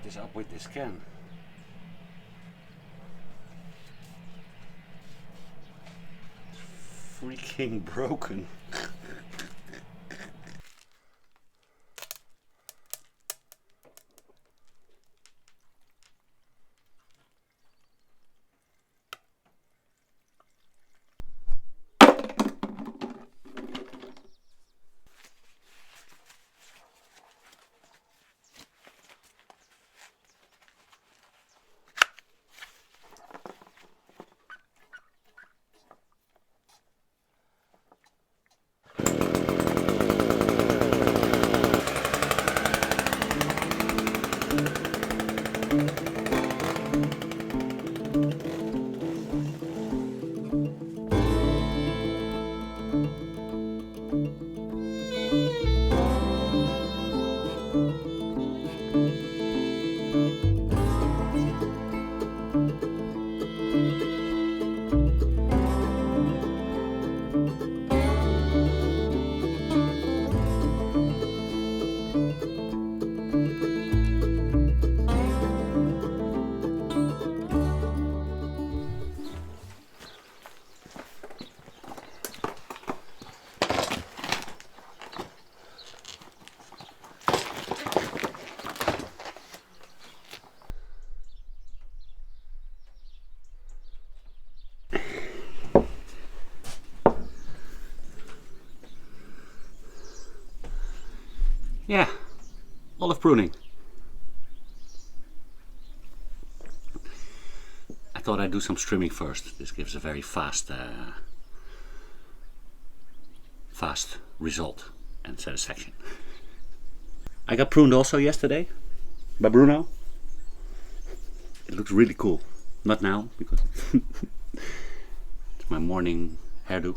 What is up with this can? It's freaking broken. Yeah, olive pruning. I thought I'd do some trimming first. This gives a very fast result and satisfaction. I got pruned also yesterday by Bruno. It looks really cool. Not now because it's my morning hairdo.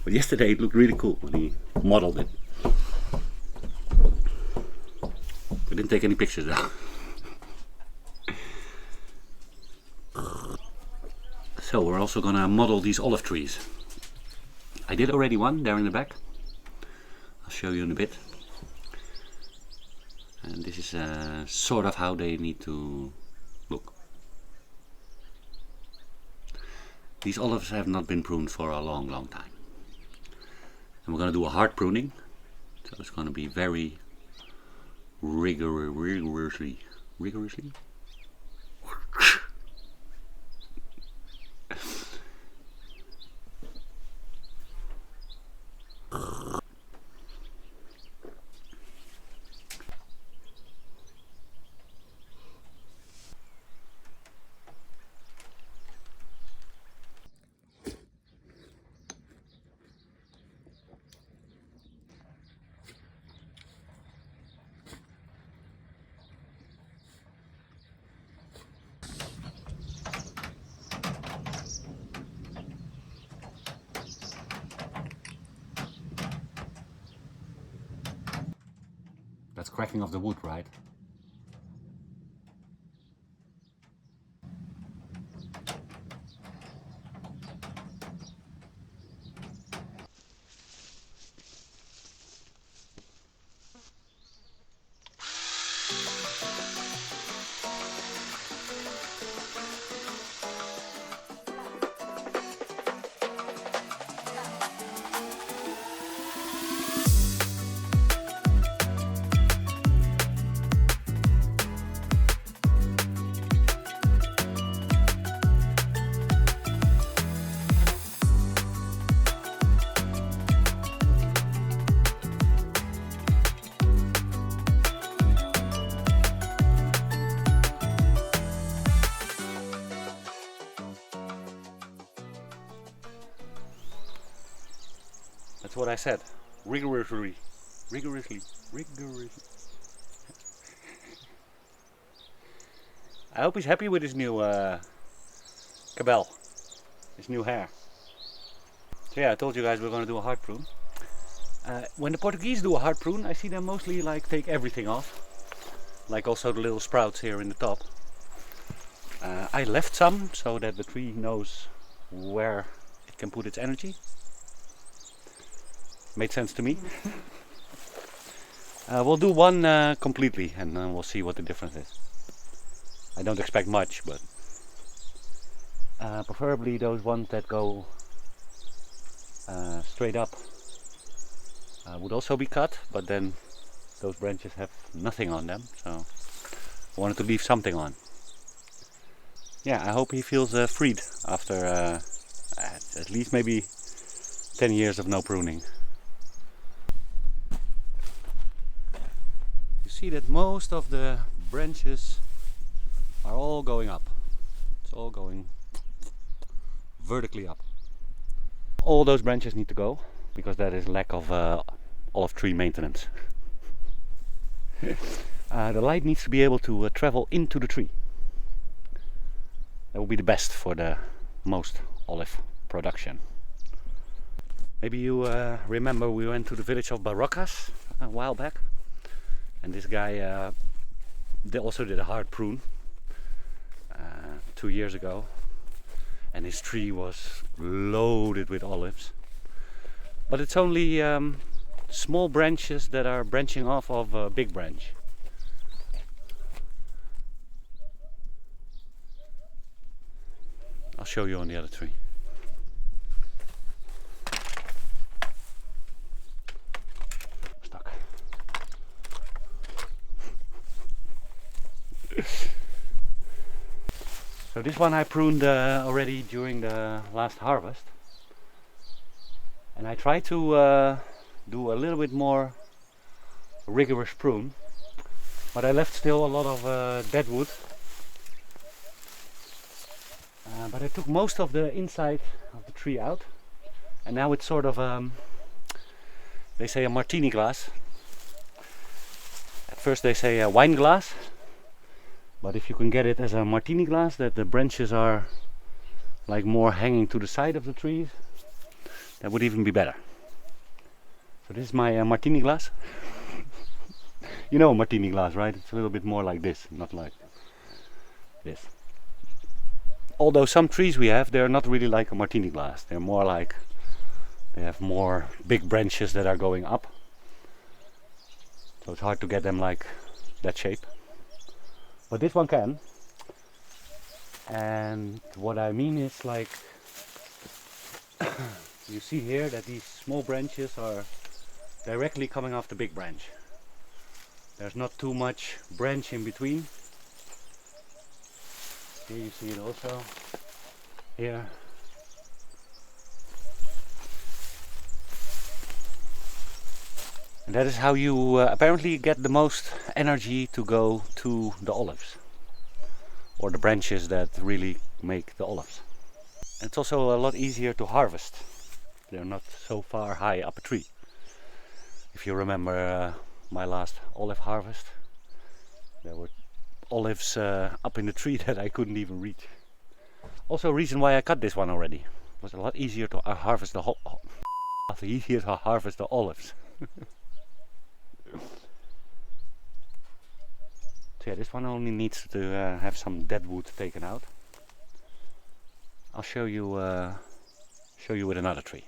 But yesterday it looked really cool when he modeled it. I didn't take any pictures though. So we're also gonna model these olive trees. I did already one there in the back. I'll show you in a bit. And this is sort of how they need to look. These olives have not been pruned for a long time. And we're gonna do a hard pruning. So it's gonna be very rigorously. That's cracking of the wood, right? That's what I said. Rigorously. I hope he's happy with his new cabal, his new hair. So yeah, I told you guys we're going to do a hard prune. When the Portuguese do a hard prune, I see them mostly like take everything off, like also the little sprouts here in the top. I left some so that the tree knows where it can put its energy. Made sense to me. We'll do one completely and then we'll see what the difference is. I don't expect much, but preferably those ones that go straight up would also be cut, but then those branches have nothing on them, so I wanted to leave something on. Yeah, I hope he feels freed after at least maybe 10 years of no pruning. You see that most of the branches are all going up. It's all going vertically up. All those branches need to go because that is lack of olive tree maintenance. The light needs to be able to travel into the tree. That will be the best for the most olive production. Maybe you remember we went to the village of Barrocas a while back, and this guy also did a hard prune 2 years ago, and his tree was loaded with olives. But it's only small branches that are branching off of a big branch. I'll show you on the other tree. Stuck. So this one I pruned already during the last harvest. And I tried to do a little bit more rigorous prune, but I left still a lot of dead wood. But I took most of the inside of the tree out, and now it's sort of they say a Martini glass. At first they say a wine glass, but if you can get it as a Martini glass, that the branches are like more hanging to the side of the trees, that would even be better. So this is my Martini glass. You know a Martini glass, right? It's a little bit more like this, not like this. Although some trees we have, they're not really like a Martini glass. They're more like, they have more big branches that are going up. So it's hard to get them like that shape. But this one can. And what I mean is like, you see here that these small branches are directly coming off the big branch. There's not too much branch in between. Here you see it also. Here. And that is how you apparently get the most energy to go to the olives, or the branches that really make the olives. And it's also a lot easier to harvest. They're not so far high up a tree. If you remember my last olive harvest, there were olives up in the tree that I couldn't even reach. Also a reason why I cut this one already. It was a lot easier to harvest the olives. So yeah, this one only needs to have some dead wood taken out. I'll show you with another tree.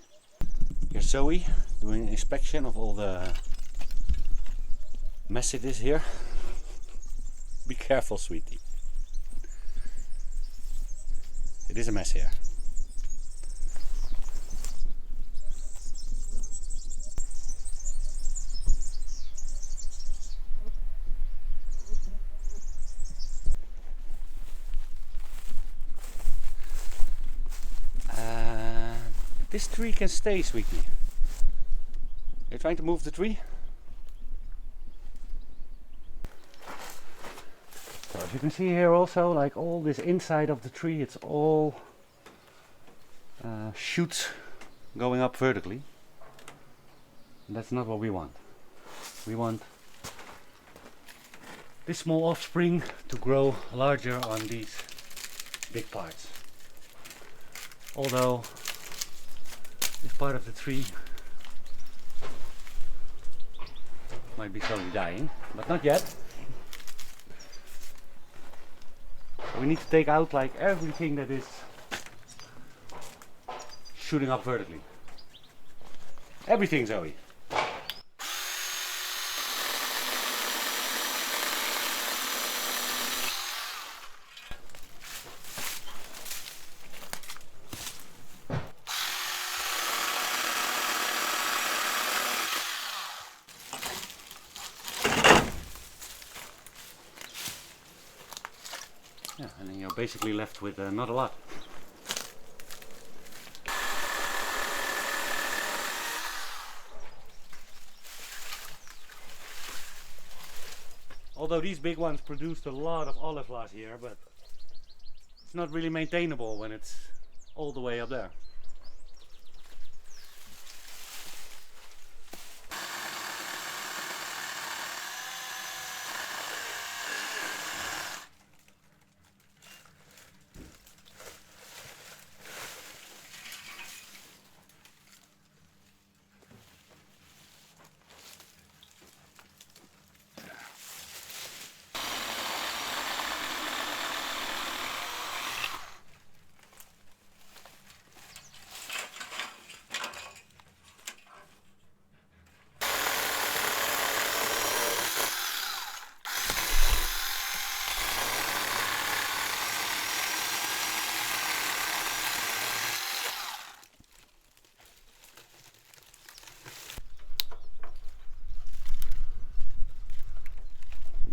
Here's Zoe doing an inspection of all the mess it is here. Be careful, sweetie. It is a mess here. This tree can stay, sweetie. You're trying to move the tree? So as you can see here also, like all this inside of the tree, it's all shoots going up vertically. And that's not what we want. We want this small offspring to grow larger on these big parts. Although this part of the tree might be slowly dying, but not yet. We need to take out like everything that is shooting up vertically. Everything, Zoe. you're basically left with not a lot. Although these big ones produced a lot of olive last year, but it's not really maintainable when it's all the way up there.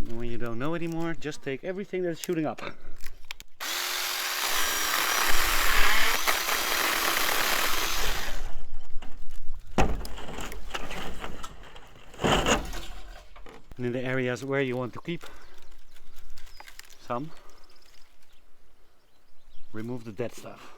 When you don't know anymore, just take everything that's shooting up. And in the areas where you want to keep some, remove the dead stuff.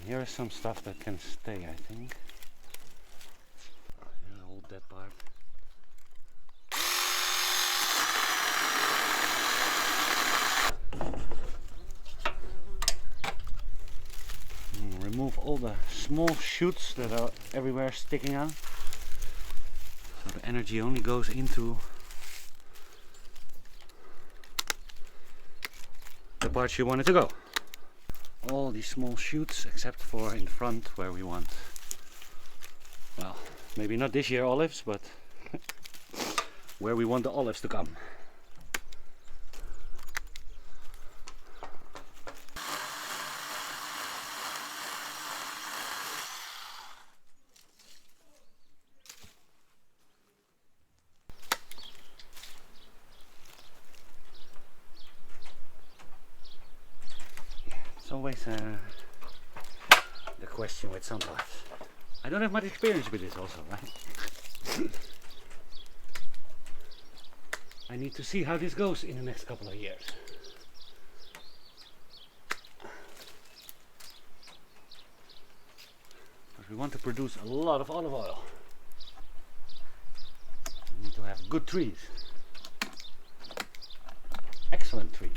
Here is some stuff that can stay, I think. Hold that part. Remove all the small shoots that are everywhere sticking out. So the energy only goes into the parts you want it to go. All these small shoots except for in front where we want, well, maybe not this year olives, but where we want the olives to come. It's always the question with some parts. I don't have much experience with this also, right? I need to see how this goes in the next couple of years. Because we want to produce a lot of olive oil. We need to have good trees. Excellent trees.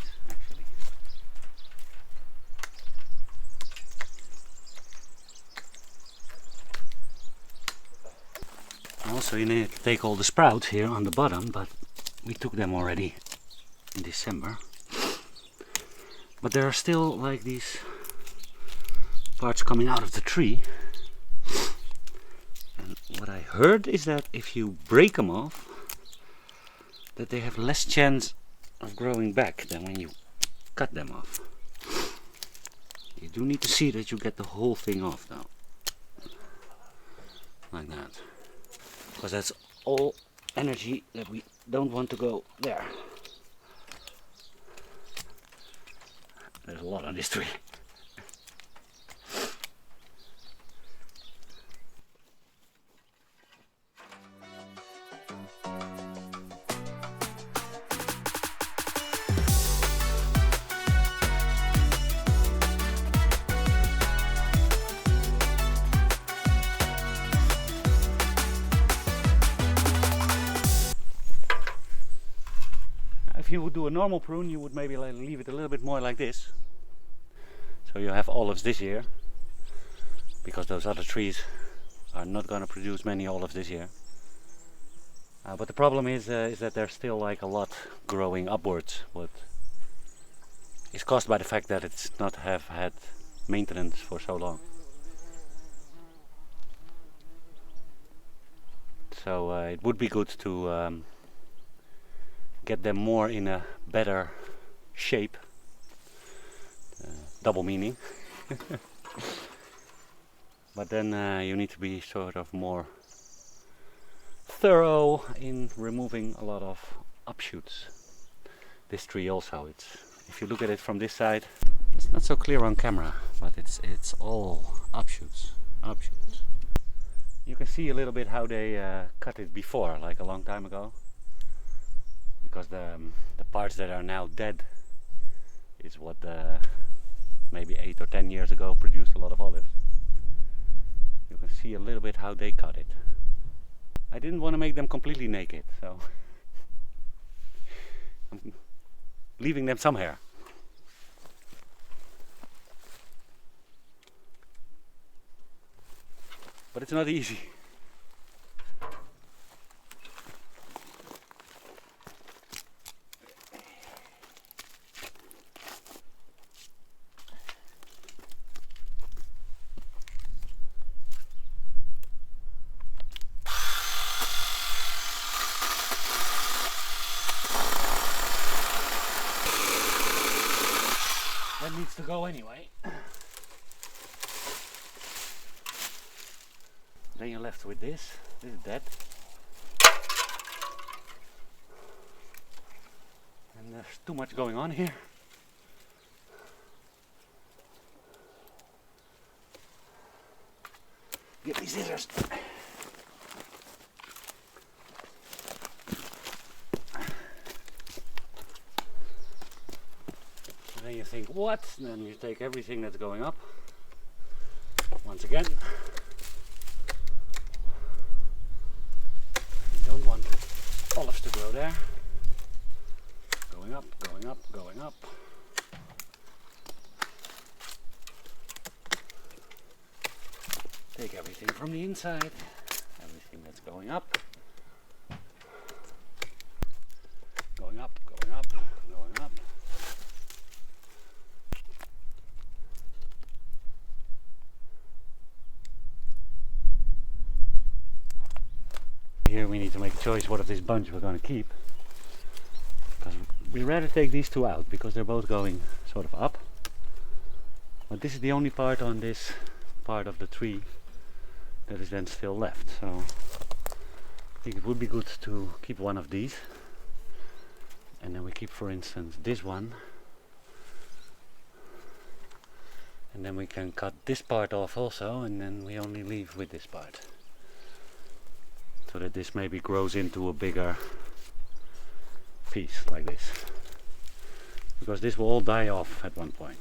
Also, you need to take all the sprouts here on the bottom, but we took them already in December. But there are still like these parts coming out of the tree. And what I heard is that if you break them off, that they have less chance of growing back than when you cut them off. You do need to see that you get the whole thing off now. Like that. Because that's all energy that we don't want to go there. There's a lot on this tree. If you would do a normal prune, you would maybe leave it a little bit more like this. So you have olives this year, because those other trees are not going to produce many olives this year. But the problem is that there's still like a lot growing upwards, what is caused by the fact that it's not have had maintenance for so long. So it would be good to get them more in a better shape. Double meaning. But then you need to be sort of more thorough in removing a lot of offshoots. This tree also, if you look at it from this side, it's not so clear on camera, but it's all offshoots. You can see a little bit how they cut it before, like a long time ago, because the parts that are now dead is what maybe 8 or 10 years ago produced a lot of olives. You can see a little bit how they cut it. I didn't want to make them completely naked, so I'm leaving them some hair. But it's not easy. That needs to go anyway. Then you're left with this. This is dead. And there's too much going on here. Get me scissors. And then you think, what? Then you take everything that's going up. Once again. Don't want olives to grow there. Going up, going up, going up. Take everything from the inside, everything that's going up. Going up, going up, going up. Here we need to make a choice what of this bunch we're going to keep, because we'd rather take these two out because they're both going sort of up, but this is the only part on this part of the tree that is then still left, so I think it would be good to keep one of these, and then we keep, for instance, this one, and then we can cut this part off also, and then we only leave with this part. So that this maybe grows into a bigger piece like this, because this will all die off at one point.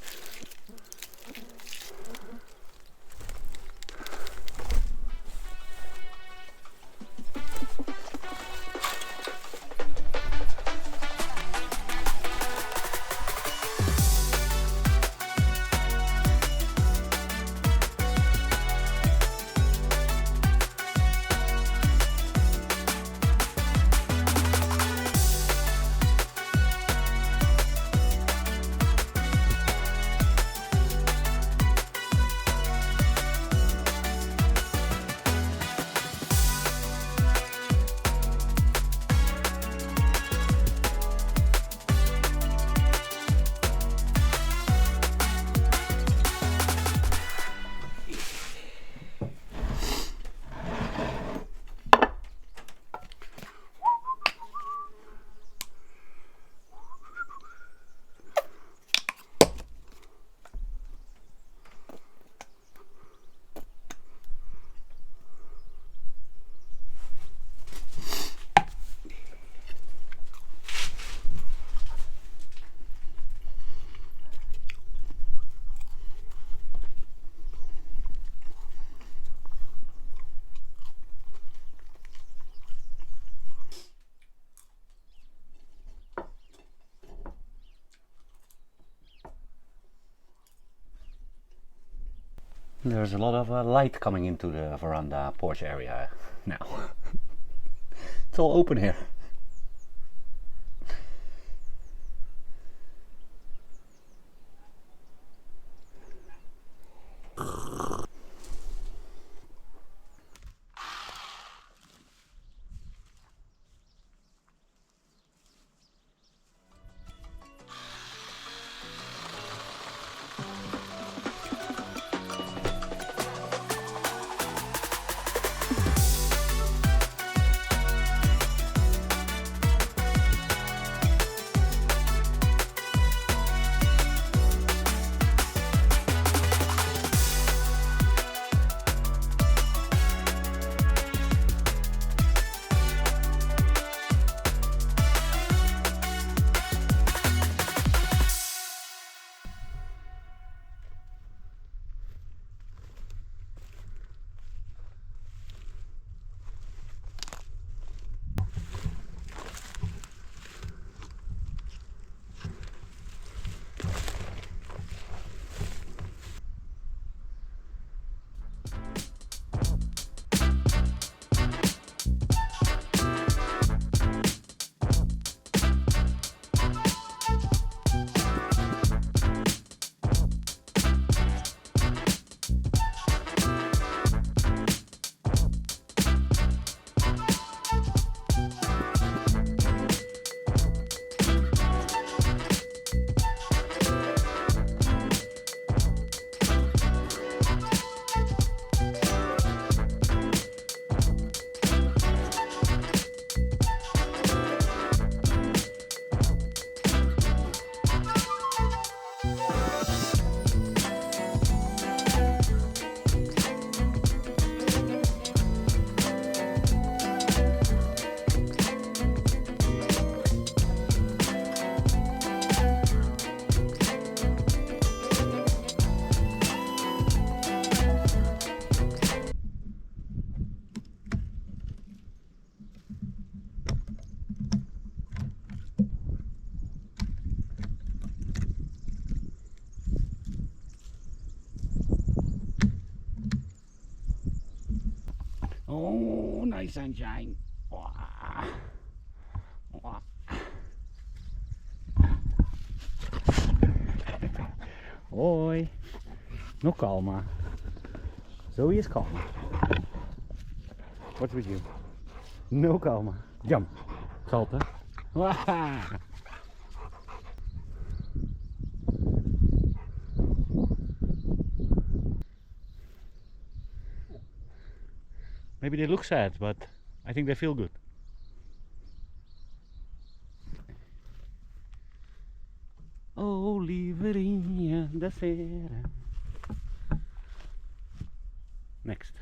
There's a lot of light coming into the veranda porch area now. It's all open here. Oh, nice sunshine. Wah. Wah. Hoi. Nog kalmer. Zoe is kalmer. What's with you? No kalmer. Jump. Salten. Wah. Maybe they look sad, but I think they feel good. Oh, lieverinje, da sera. Next.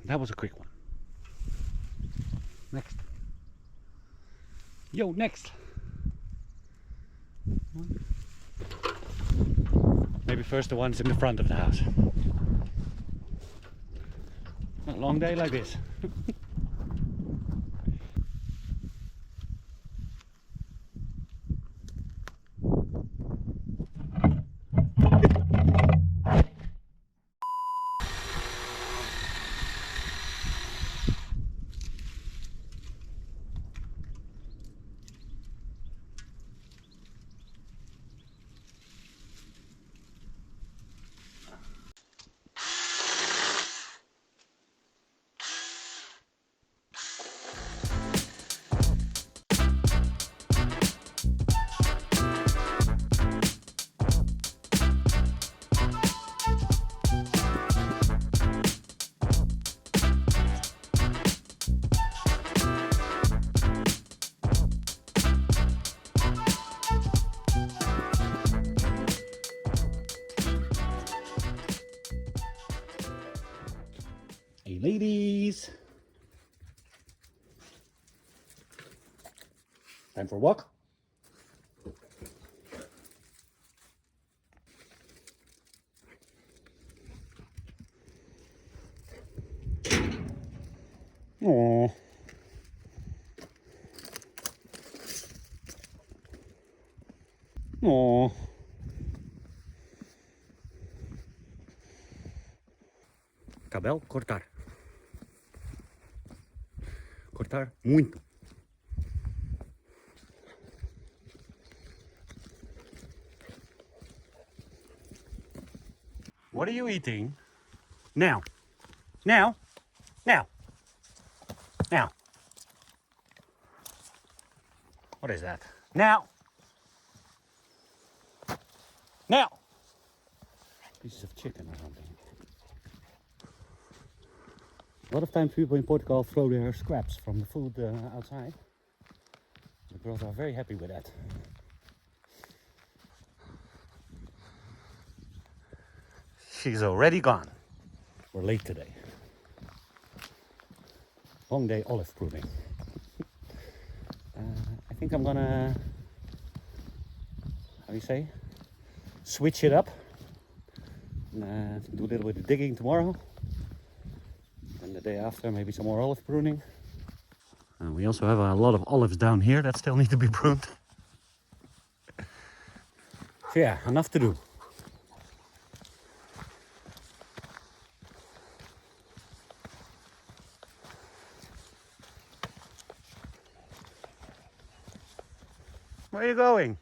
That was a quick one. Next. Yo, next. Maybe first the ones in the front of the house. A long day like this. Hey ladies, time for a walk. Oh, oh. Cabel cortar. gostar muito. What are you eating? Now. Now. Now. Now. What is that? Now. Now. Pieces of chicken or something. A lot of times people in Portugal throw their scraps from the food outside. The girls are very happy with that. She's already gone. We're late today. Long day olive pruning. I think I'm gonna, how do you say, switch it up. Do a little bit of digging tomorrow. And the day after, maybe some more olive pruning. We also have a lot of olives down here that still need to be pruned. So yeah, enough to do. Where are you going?